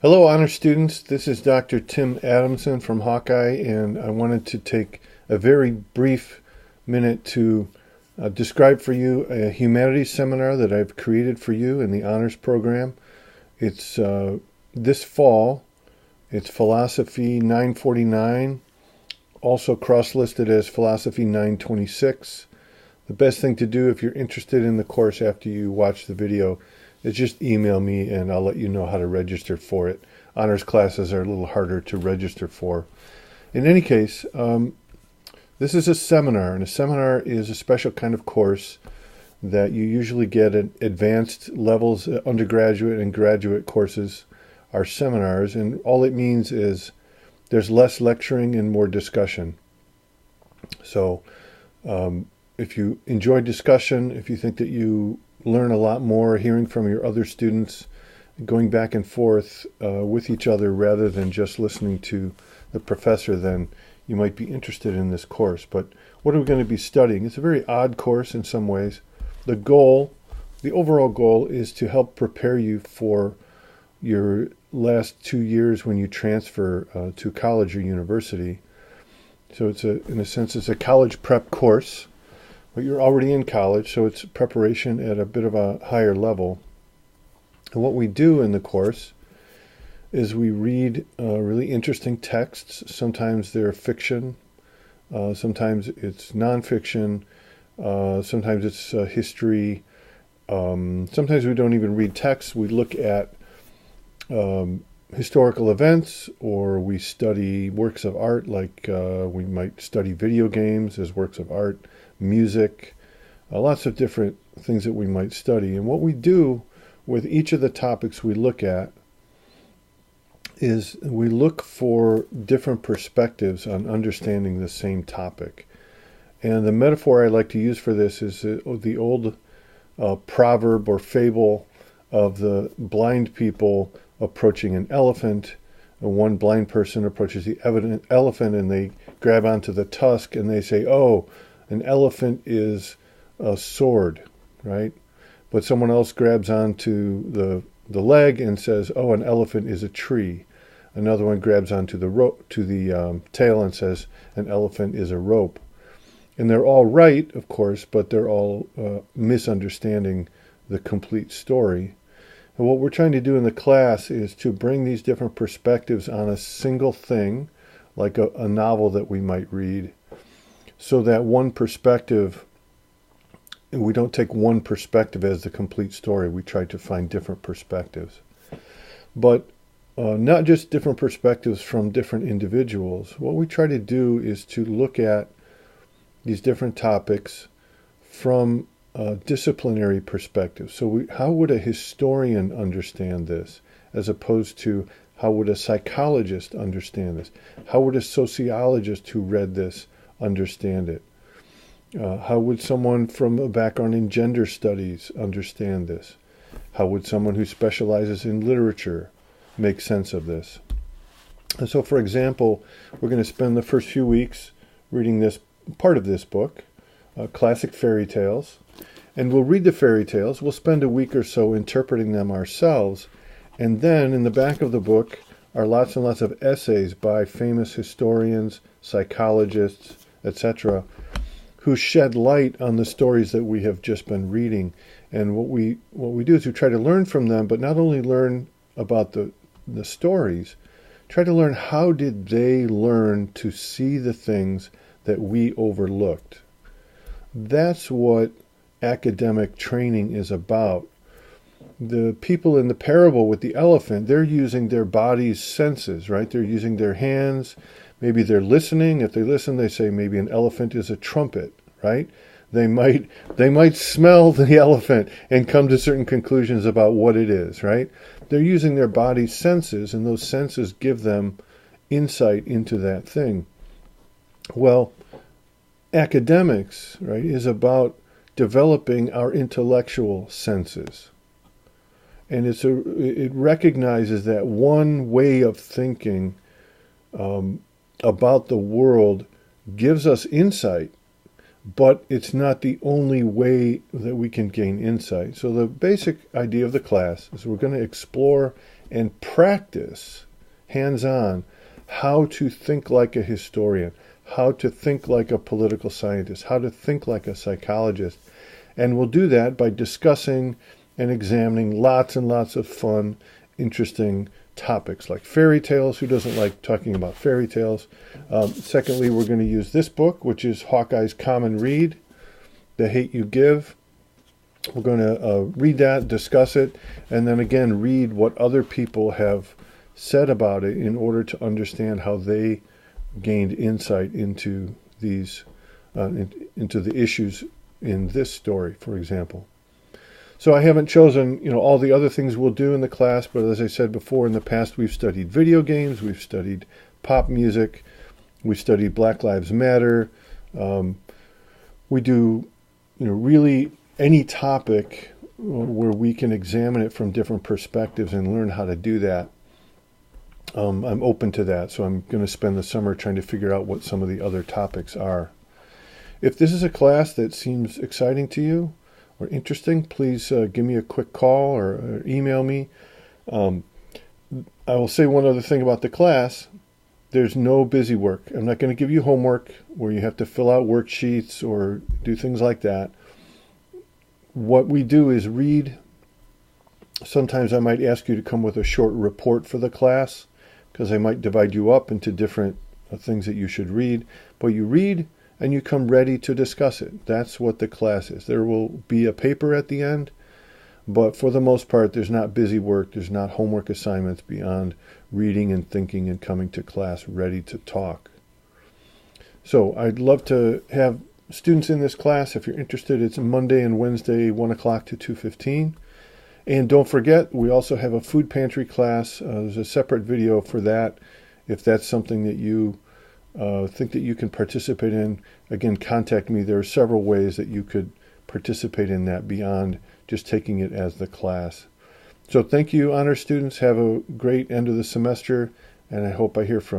Hello, honor students. This is Dr. Tim Adamson from Hawkeye, and I wanted to take a very brief minute to describe for you a humanities seminar that I've created for you in the honors program. It's this fall. It's Philosophy 949, also cross-listed as Philosophy 926. The best thing to do if you're interested in the course after you watch the video is just email me and I'll let you know how to register for it. Honors classes are a little harder to register for. In any case, this is a seminar, and a seminar is a special kind of course that you usually get at advanced levels. Undergraduate and graduate courses are seminars, and all it means is there's less lecturing and more discussion. So if you enjoy discussion, if you think that you learn a lot more hearing from your other students, going back and forth with each other rather than just listening to the professor, then you might be interested in this course. But what are we going to be studying? It's a very odd course in some ways. The overall goal is to help prepare you for your last 2 years when you transfer to college or university. So in a sense, it's a college prep course. But you're already in college, so it's preparation at a bit of a higher level. And what we do in the course is we read really interesting texts. Sometimes they're fiction, sometimes it's nonfiction, sometimes it's history. Sometimes we don't even read texts. We look at historical events, or we study works of art, like we might study video games as works of art, music, lots of different things that we might study. And what we do with each of the topics we look at is we look for different perspectives on understanding the same topic. And the metaphor I like to use for this is the old proverb or fable of the blind people approaching an elephant. One blind person approaches the elephant and they grab onto the tusk and they say, "Oh, an elephant is a sword," right? But someone else grabs onto the leg and says, "Oh, an elephant is a tree." Another one grabs onto the tail and says, "An elephant is a rope." And they're all right, of course, but they're all misunderstanding the complete story. And what we're trying to do in the class is to bring these different perspectives on a single thing, like a novel that we might read, so that we don't take one perspective as the complete story. We try to find different perspectives. But not just different perspectives from different individuals. What we try to do is to look at these different topics from disciplinary perspectives. So how would a historian understand this, as opposed to how would a psychologist understand this? How would a sociologist who read this understand it? How would someone from a background in gender studies understand this? How would someone who specializes in literature make sense of this? And so, for example, we're going to spend the first few weeks reading this part of this book, classic fairy tales, and we'll read the fairy tales. We'll spend a week or so interpreting them ourselves, and then in the back of the book are lots and lots of essays by famous historians, psychologists, etc., who shed light on the stories that we have just been reading. And what we do is we try to learn from them, but not only learn about the stories, try to learn how did they learn to see the things that we overlooked. That's what academic training is about. The people in the parable with the elephant, they're using their body's senses, right? They're using their hands. Maybe they're listening. If they listen, they say maybe an elephant is a trumpet, right? They might smell the elephant and come to certain conclusions about what it is, right? They're using their body's senses, and those senses give them insight into that thing. Well, academics, right, is about developing our intellectual senses. And it recognizes that one way of thinking about the world gives us insight, but it's not the only way that we can gain insight. So the basic idea of the class is we're going to explore and practice hands-on how to think like a historian, how to think like a political scientist, how to think like a psychologist. And we'll do that by discussing and examining lots and lots of fun, interesting topics like fairy tales. Who doesn't like talking about fairy tales? Secondly, we're going to use this book, which is Hawkeye's Common Read, The Hate You Give. We're going to read that, discuss it, and then again read what other people have said about it in order to understand how they gained insight into these, into the issues in this story, for example. So I haven't chosen, all the other things we'll do in the class, but as I said before, in the past we've studied video games, we've studied pop music, we studied Black Lives Matter. We do, really any topic where we can examine it from different perspectives and learn how to do that. I'm open to that, so I'm going to spend the summer trying to figure out what some of the other topics are. If this is a class that seems exciting to you or interesting, please give me a quick call or email me. I will say one other thing about the class. There's no busy work. I'm not going to give you homework where you have to fill out worksheets or do things like that. What we do is read. Sometimes I might ask you to come with a short report for the class, because I might divide you up into different things that you should read. But you read and you come ready to discuss it. That's what the class is. There will be a paper at the end, but for the most part, there's not busy work. There's not homework assignments beyond reading and thinking and coming to class ready to talk. So I'd love to have students in this class. If you're interested, it's Monday and Wednesday, 1 o'clock to 2:15. And don't forget, we also have a food pantry class. There's a separate video for that. If that's something that you think that you can participate in, again, contact me. There are several ways that you could participate in that beyond just taking it as the class. So thank you, honor students. Have a great end of the semester, and I hope I hear from you.